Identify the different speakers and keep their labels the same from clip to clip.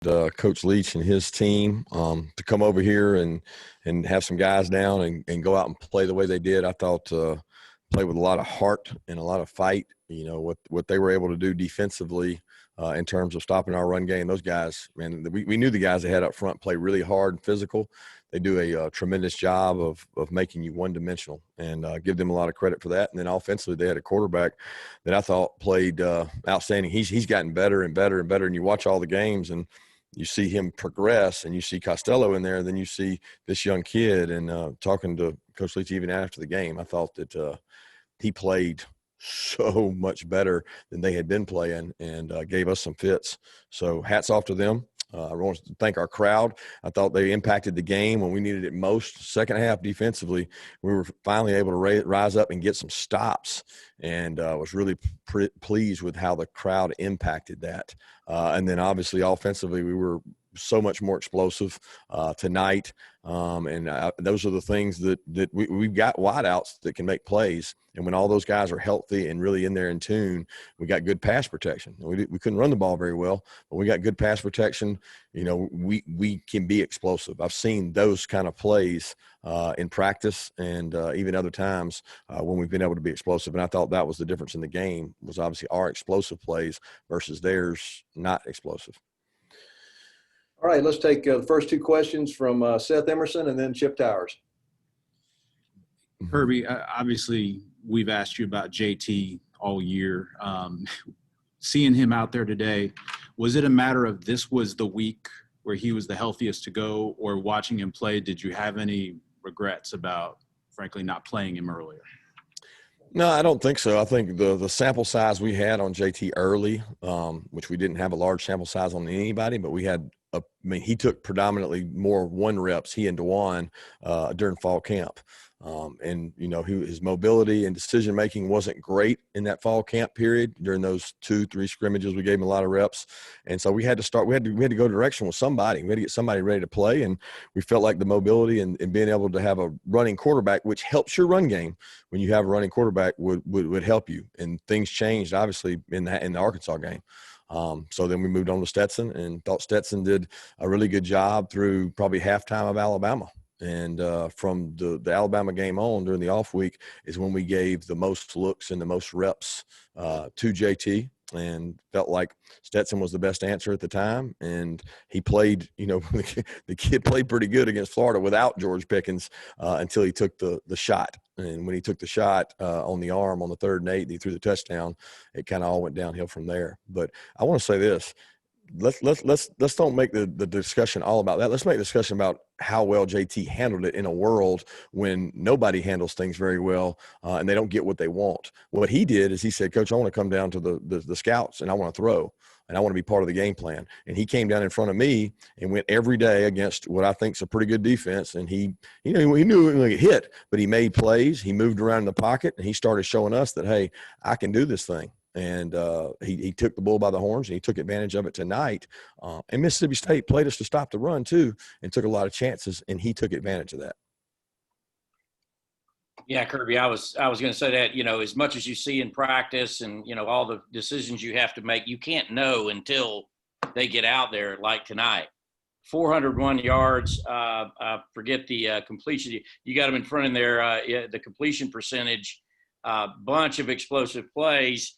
Speaker 1: Coach Leach and his team to come over here and have some guys down and go out and play the way they did. I thought play with a lot of heart and a lot of fight. You know, what they were able to do defensively in terms of stopping our run game. Those guys, man, we knew the guys they had up front play really hard and physical. They do a tremendous job of making you one-dimensional, and give them a lot of credit for that. And then offensively, they had a quarterback that I thought played outstanding. He's gotten better and better and better, and you watch all the games and you see him progress, and you see Costello in there, and then you see this young kid. And talking to Coach Leach even after the game, I thought that he played so much better than they had been playing, and gave us some fits. So hats off to them. I want to thank our crowd. I thought they impacted the game when we needed it most. Second half defensively, we were finally able to rise up and get some stops, and was really pleased with how the crowd impacted that. And then obviously offensively, we were so much more explosive tonight. And those are the things that we've got wideouts that can make plays. And when all those guys are healthy and really in there in tune, we got good pass protection. We couldn't run the ball very well, but we got good pass protection. You know, we can be explosive. I've seen those kind of plays in practice and even other times when we've been able to be explosive. And I thought that was the difference in the game, was obviously our explosive plays versus theirs not explosive.
Speaker 2: All right, let's take the first two questions from Seth Emerson and then Chip Towers.
Speaker 3: Kirby, obviously we've asked you about JT all year. Seeing him out there today, was it a matter of this was the week where he was the healthiest to go, or watching him play, did you have any regrets about, frankly, not playing him earlier?
Speaker 1: No, I don't think so. I think the sample size we had on JT early, which we didn't have a large sample size on anybody, but we had he took predominantly more one reps, he and DeJuan, during fall camp. And, you know, his mobility and decision-making wasn't great in that fall camp period. During those 2-3 scrimmages, we gave him a lot of reps. And so we had to start – we had to go direction with somebody. We had to get somebody ready to play, and we felt like the mobility and being able to have a running quarterback, which helps your run game when you have a running quarterback, would help you. And things changed, obviously, in the Arkansas game. So then we moved on to Stetson, and thought Stetson did a really good job through probably halftime of Alabama. And from the Alabama game on during the off week is when we gave the most looks and the most reps to JT, and felt like Stetson was the best answer at the time. And he played, you know, the kid played pretty good against Florida without George Pickens until he took the shot. And when he took the shot on the arm on the 3rd and 8, and he threw the touchdown, it kind of all went downhill from there. But I want to say this. Let's don't make the discussion all about that. Let's make the discussion about how well JT handled it in a world when nobody handles things very well and they don't get what they want. What he did is he said, Coach, I want to come down to the scouts, and I want to throw, and I want to be part of the game plan. And he came down in front of me and went every day against what I think is a pretty good defense. And he knew he was going to get hit, but he made plays. He moved around in the pocket, and he started showing us that, hey, I can do this thing. And he took the bull by the horns, and he took advantage of it tonight. And Mississippi State played us to stop the run too, and took a lot of chances, and he took advantage of that.
Speaker 4: Yeah, Kirby, I was going to say that, you know, as much as you see in practice and, you know, all the decisions you have to make, you can't know until they get out there like tonight. 401 yards. I forget the completion. You got them in front of there. The completion percentage, bunch of explosive plays.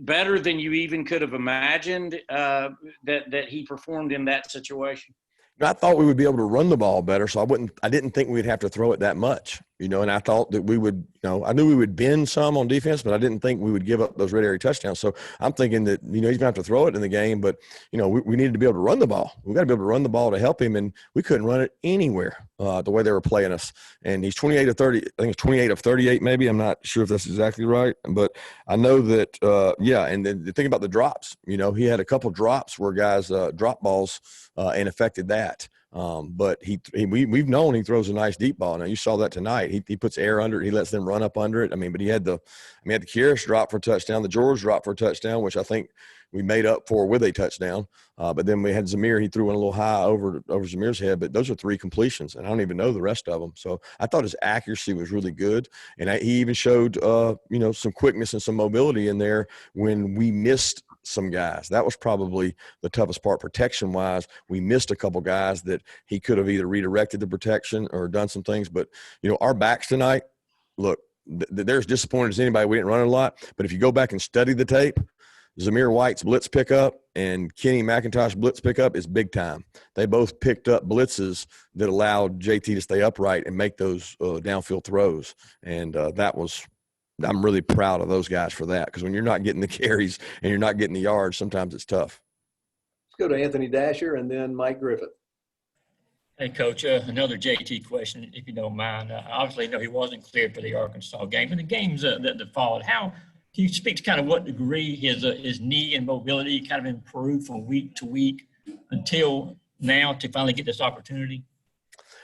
Speaker 4: Better than you even could have imagined that he performed in that situation.
Speaker 1: I thought we would be able to run the ball better, so I didn't think we'd have to throw it that much, you know, and I thought that we would, you know, I knew we would bend some on defense, but I didn't think we would give up those red area touchdowns. So I'm thinking that, you know, he's going to have to throw it in the game, but, you know, we needed to be able to run the ball. We got to be able to run the ball to help him, and we couldn't run it anywhere the way they were playing us. And he's 28 of 30, I think it's 28 of 38 maybe. I'm not sure if that's exactly right, but I know that, yeah, and then the thing about the drops, you know, he had a couple drops where guys drop balls and affected that. But we've known he throws a nice deep ball. Now you saw that tonight. He puts air under it. He lets them run up under it. I mean, but he had the Kyrus drop for a touchdown, the George drop for a touchdown, which I think we made up for with a touchdown. But then we had Zamir. He threw one a little high over Zamir's head. But those are 3 completions, and I don't even know the rest of them. So I thought his accuracy was really good, and he even showed you know, some quickness and some mobility in there when we missed some guys. That was probably the toughest part protection-wise. We missed a couple guys that he could have either redirected the protection or done some things. But, our backs tonight, look, they're as disappointed as anybody. We didn't run it a lot. But if you go back and study the tape, Zamir White's blitz pickup and Kenny McIntosh blitz pickup is big time. They both picked up blitzes that allowed JT to stay upright and make those downfield throws. And I'm really proud of those guys for that, because when you're not getting the carries and you're not getting the yards, sometimes it's tough.
Speaker 2: Let's go to Anthony Dasher and then Mike Griffith.
Speaker 5: Hey, Coach, another JT question, if you don't mind. Obviously, no, he wasn't cleared for the Arkansas game, but the games that followed, how can you speak to kind of what degree his knee and mobility kind of improved from week to week until now to finally get this opportunity?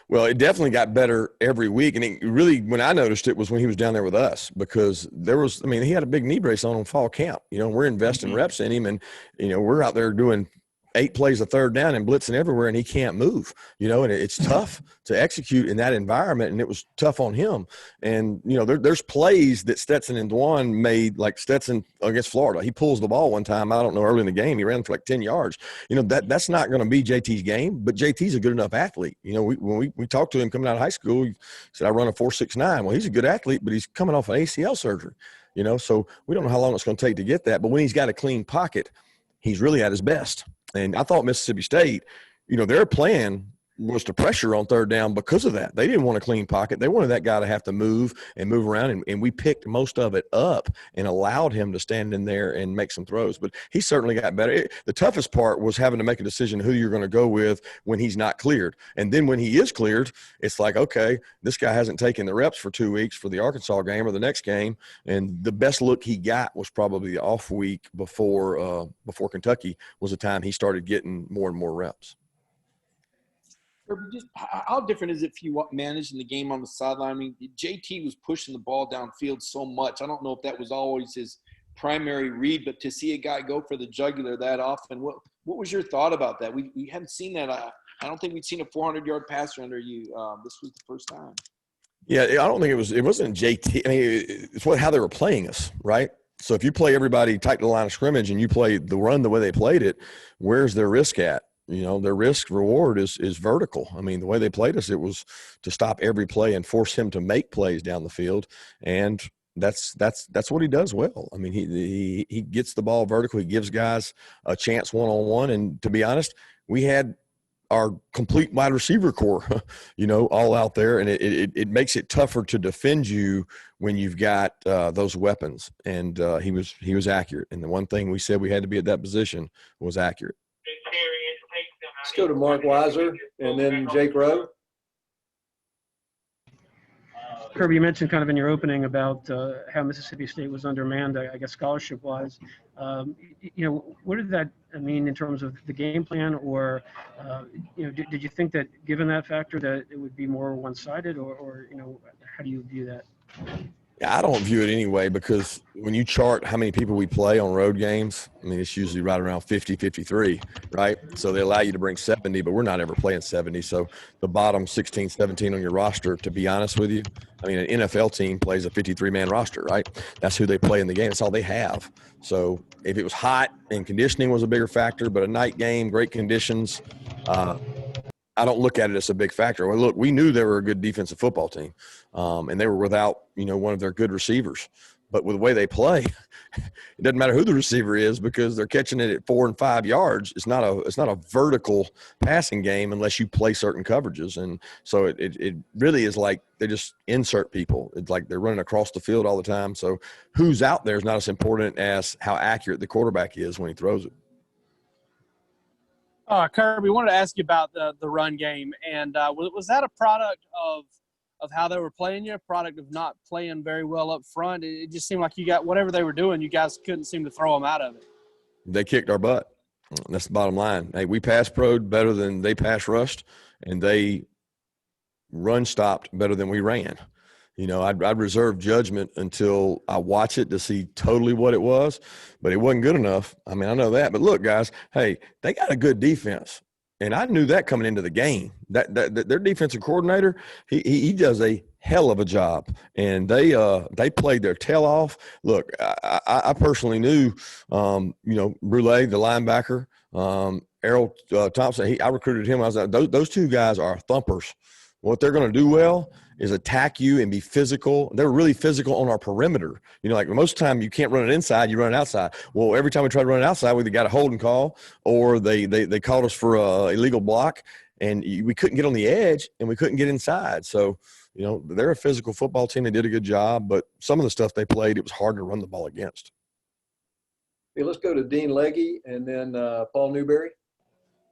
Speaker 1: Well, it definitely got better every week. And it really, when I noticed it was when he was down there with us, because he had a big knee brace on fall camp. We're investing reps in him, and, we're out there doing 8 plays a third down and blitzing everywhere, and he can't move, and it's tough to execute in that environment, and it was tough on him. And, there's plays that Stetson and Dwan made, like Stetson against Florida. He pulls the ball one time, I don't know, early in the game, he ran for like 10 yards. That's not going to be JT's game, but JT's a good enough athlete. When we talked to him coming out of high school, he said, I run a 4.69. Well, he's a good athlete, but he's coming off an ACL surgery, so we don't know how long it's going to take to get that. But when he's got a clean pocket, he's really at his best. And I thought Mississippi State, their plan was to pressure on third down because of that. They didn't want a clean pocket. They wanted that guy to have to move around, and we picked most of it up and allowed him to stand in there and make some throws. But he certainly got better. The toughest part was having to make a decision who you're going to go with when he's not cleared. And then when he is cleared, it's like, okay, this guy hasn't taken the reps for 2 weeks for the Arkansas game or the next game. And the best look he got was probably the off week before Kentucky was the time he started getting more and more reps.
Speaker 6: Just how different is it if you managing the game on the sideline? I mean, JT was pushing the ball downfield so much. I don't know if that was always his primary read, but to see a guy go for the jugular that often, what was your thought about that? We haven't seen that. I don't think we'd seen a 400-yard passer under you. This was the first time.
Speaker 1: Yeah, I don't think it wasn't JT. I mean, it's how they were playing us, right? So if you play everybody tight to the line of scrimmage and you play the run the way they played it, where's their risk at? Their risk reward is vertical. I mean, the way they played us, it was to stop every play and force him to make plays down the field. And that's what he does well. I mean, he gets the ball vertical. He gives guys a chance one-on-one. And to be honest, we had our complete wide receiver core, all out there. And it makes it tougher to defend you when you've got those weapons. And he was accurate. And the one thing we said we had to be at that position was accurate.
Speaker 2: Let's go to Mark Weiser and then Jake Rowe.
Speaker 7: Kirby, you mentioned kind of in your opening about how Mississippi State was undermanned, I guess, scholarship-wise. What did that mean in terms of the game plan, or did you think that, given that factor, that it would be more one-sided, or how do you view that?
Speaker 1: Yeah, I don't view it anyway, because when you chart how many people we play on road games, I mean, it's usually right around 50, 53, right? So they allow you to bring 70, but we're not ever playing 70. So the bottom 16, 17 on your roster, to be honest with you, I mean, an NFL team plays a 53-man roster, right? That's who they play in the game. That's all they have. So if it was hot and conditioning was a bigger factor, but a night game, great conditions, I don't look at it as a big factor. Well, look, we knew they were a good defensive football team, and they were without, one of their good receivers. But with the way they play, it doesn't matter who the receiver is, because they're catching it at 4 and 5 yards. It's not a vertical passing game unless you play certain coverages. And so it really is like they just insert people. It's like they're running across the field all the time. So who's out there is not as important as how accurate the quarterback is when he throws it.
Speaker 8: Kirby, wanted to ask you about the run game, and was that a product of how they were playing you, a product of not playing very well up front? It just seemed like you got whatever they were doing, you guys couldn't seem to throw them out of it.
Speaker 1: They kicked our butt. That's the bottom line. Hey, we pass pro'd better than they pass rushed, and they run stopped better than we ran. I'd reserve judgment until I watch it to see totally what it was, but it wasn't good enough. I mean, I know that. But look, guys, hey, they got a good defense. And I knew that coming into the game. That their defensive coordinator, he does a hell of a job, and they played their tail off. Look, I personally knew, Brule, the linebacker, Errol Thompson. I recruited him. I was like, those two guys are thumpers. What they're going to do well is attack you and be physical. They're really physical on our perimeter. Like most of the time you can't run it inside, you run it outside. Well, every time we try to run it outside, we either got a holding call or they called us for a illegal block, and we couldn't get on the edge and we couldn't get inside. So, they're a physical football team. They did a good job, but some of the stuff they played, it was hard to run the ball against.
Speaker 2: Okay, let's go to Dean Legge and then Paul Newberry.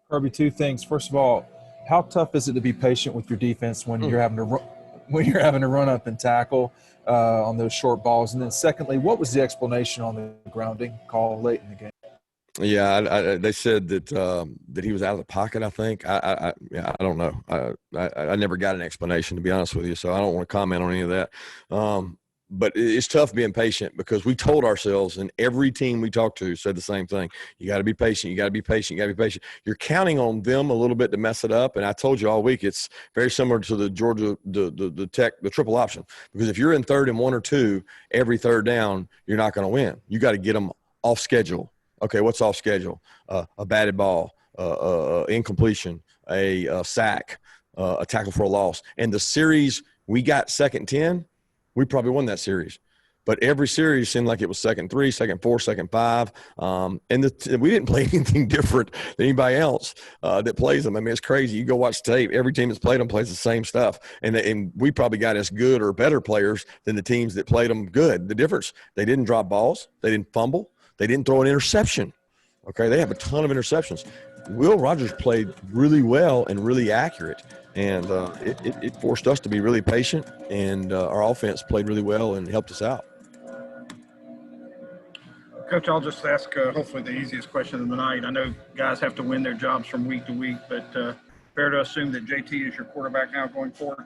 Speaker 9: Kirby, two things. First of all, how tough is it to be patient with your defense when you're having to run up and tackle on those short balls? And then secondly, what was the explanation on the grounding call late in the game?
Speaker 1: Yeah, they said that he was out of the pocket. I think I don't know. I never got an explanation, to be honest with you, so I don't want to comment on any of that. But it's tough being patient because we told ourselves, and every team we talked to said the same thing. You got to be patient. You got to be patient. You got to be patient. You're counting on them a little bit to mess it up. And I told you all week, it's very similar to the Georgia, the triple option, because if you're in 3rd and 1 or 2 every third down, you're not going to win. You got to get them off schedule. Okay, what's off schedule? A batted ball, incompletion, a sack, a tackle for a loss. And the series we got 2nd 10, we probably won that series. But every series seemed like it was 2nd 3, 2nd 4, 2nd 5. And we didn't play anything different than anybody else that plays them. I mean, it's crazy. You go watch tape. Every team that's played them plays the same stuff. And we probably got as good or better players than the teams that played them good. The difference, they didn't drop balls. They didn't fumble. They didn't throw an interception. Okay, they have a ton of interceptions. Will Rogers played really well and really accurate, and it forced us to be really patient, and our offense played really well and helped us out.
Speaker 10: Coach, I'll just ask hopefully the easiest question of the night. I know guys have to win their jobs from week to week, but fair to assume that JT is your quarterback now going forward?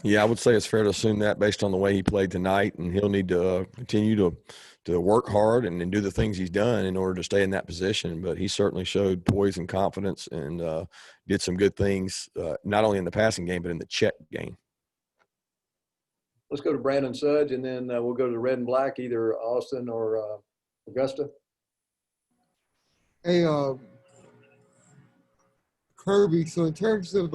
Speaker 1: Yeah, I would say it's fair to assume that based on the way he played tonight, and he'll need to continue to work hard and do the things he's done in order to stay in that position. But he certainly showed poise and confidence and did some good things, not only in the passing game, but in the check game.
Speaker 2: Let's go to Brandon Sudge, and then we'll go to the red and black, either Austin or Augusta.
Speaker 11: Hey, Kirby, so in terms of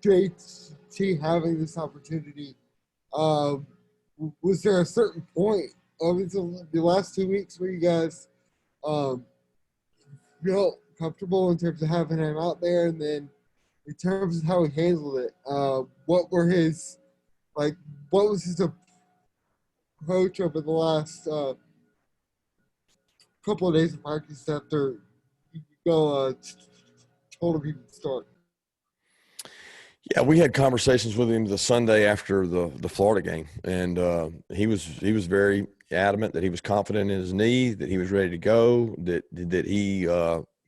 Speaker 11: JT having this opportunity, was there a certain point of the last 2 weeks where you guys felt comfortable in terms of having him out there? And then in terms of how he handled it, what was his approach over the last couple of days of practice after you told him he could start?
Speaker 1: Yeah, we had conversations with him the Sunday after the Florida game, and he was very adamant that he was confident in his knee, that he was ready to go, that he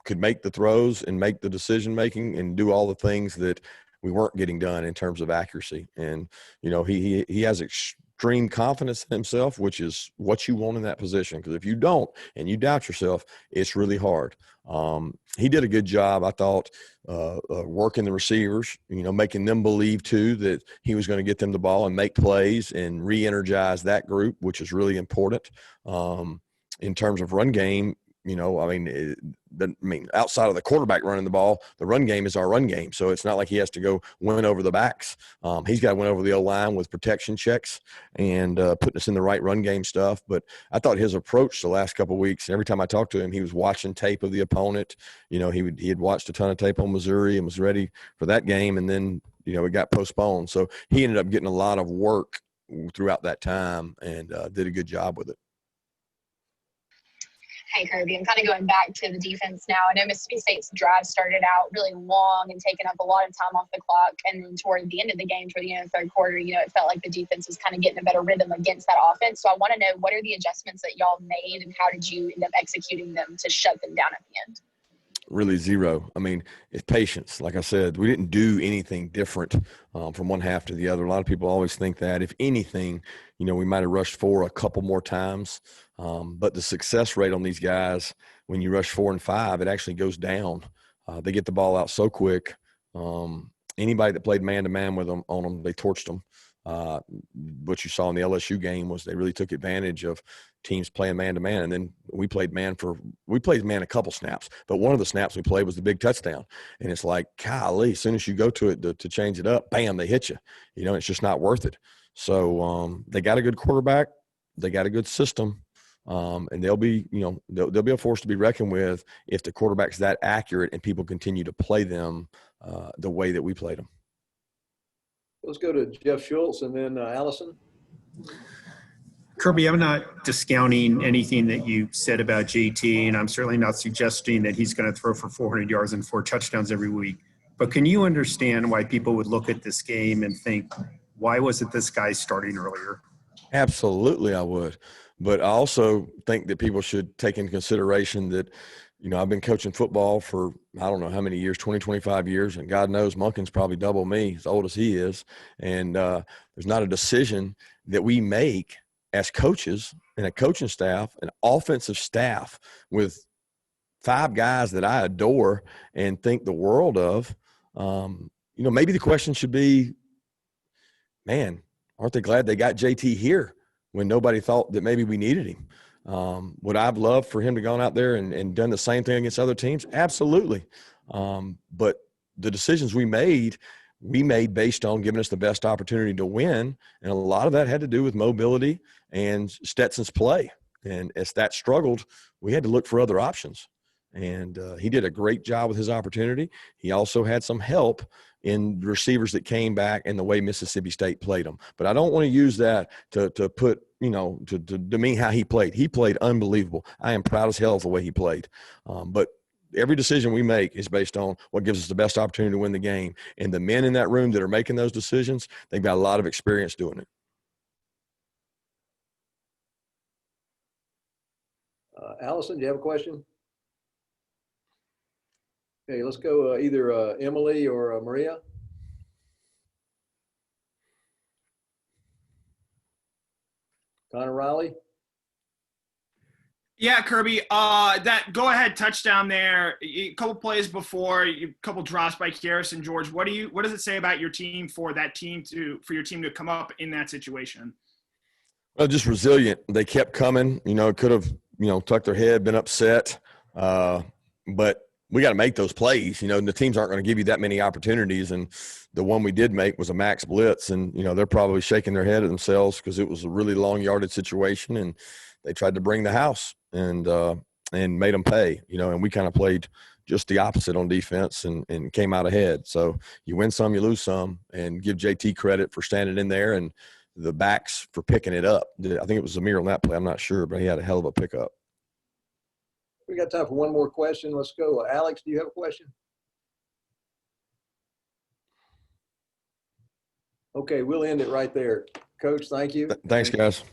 Speaker 1: could make the throws and make the decision making and do all the things that we weren't getting done in terms of accuracy. And he has extreme confidence in himself, which is what you want in that position. Because if you don't and you doubt yourself, it's really hard. He did a good job, I thought, working the receivers, making them believe too that he was going to get them the ball and make plays and re-energize that group, which is really important. In terms of run game, outside of the quarterback running the ball, the run game is our run game. So it's not like he has to go win over the backs. He's got to win over the O-line with protection checks and putting us in the right run game stuff. But I thought his approach the last couple of weeks, every time I talked to him, he was watching tape of the opponent. He had watched a ton of tape on Missouri and was ready for that game. And then, it got postponed. So he ended up getting a lot of work throughout that time and did a good job with it.
Speaker 12: Hey, Kirby, I'm kind of going back to the defense now. I know Mississippi State's drive started out really long and taking up a lot of time off the clock. And then toward the end of the game, toward the end of the third quarter, it felt like the defense was kind of getting a better rhythm against that offense. So I want to know, what are the adjustments that y'all made and how did you end up executing them to shut them down at the end?
Speaker 1: Really zero. I mean, it's patience. Like I said, we didn't do anything different from one half to the other. A lot of people always think that. If anything, we might have rushed 4 a couple more times. But the success rate on these guys when you rush 4 and 5, it actually goes down. They get the ball out so quick. Anybody that played man-to-man with them on them, they torched them. What you saw in the LSU game was they really took advantage of teams playing man-to-man, and then we played man a couple snaps, but one of the snaps we played was the big touchdown, and it's like, golly, as soon as you go to it to change it up, bam, they hit you. It's just not worth it. So they got a good quarterback, they got a good system, and they'll be a force to be reckoned with if the quarterback's that accurate and people continue to play them the way that we played them.
Speaker 2: Let's go to Jeff Schultz and then Allison.
Speaker 13: Kirby, I'm not discounting anything that you said about JT, and I'm certainly not suggesting that he's going to throw for 400 yards and 4 touchdowns every week. But can you understand why people would look at this game and think, why wasn't this guy starting earlier?
Speaker 1: Absolutely, I would. But I also think that people should take into consideration that, I've been coaching football for I don't know how many years, 20, 25 years, and God knows Monken's probably double me, as old as he is. And there's not a decision that we make as coaches and a coaching staff, an offensive staff with 5 guys that I adore and think the world of. Maybe the question should be, man, aren't they glad they got JT here when nobody thought that maybe we needed him? Would I have loved for him to gone out there and done the same thing against other teams? Absolutely. But the decisions we made based on giving us the best opportunity to win. And a lot of that had to do with mobility and Stetson's play. And as that struggled, we had to look for other options. And he did a great job with his opportunity. He also had some help in receivers that came back and the way Mississippi State played them. But I don't want to use that to put, to demean how he played. He played unbelievable. I am proud as hell of the way he played. But every decision we make is based on what gives us the best opportunity to win the game. And the men in that room that are making those decisions, they've got a lot of experience doing it.
Speaker 2: Allison, do you have a question? Okay, let's go either Emily or Maria. Connor Riley.
Speaker 14: Yeah, Kirby. That go-ahead touchdown there. A couple plays before, a couple drops by Harrison George. What does it say about your team for your team to come up in that situation?
Speaker 1: Well, just resilient. They kept coming. Could have tucked their head, been upset, but we got to make those plays. The teams aren't going to give you that many opportunities, and the one we did make was a max blitz, and they're probably shaking their head at themselves because it was a really long yardage situation, and they tried to bring the house and made them pay. And we kind of played just the opposite on defense and came out ahead. So you win some, you lose some, and give JT credit for standing in there and the backs for picking it up. I think it was Zamir on that play. I'm not sure, but he had a hell of a pickup.
Speaker 2: We got time for one more question. Let's go. Alex, do you have a question? Okay, we'll end it right there. Coach, thank you.
Speaker 1: Thanks, guys.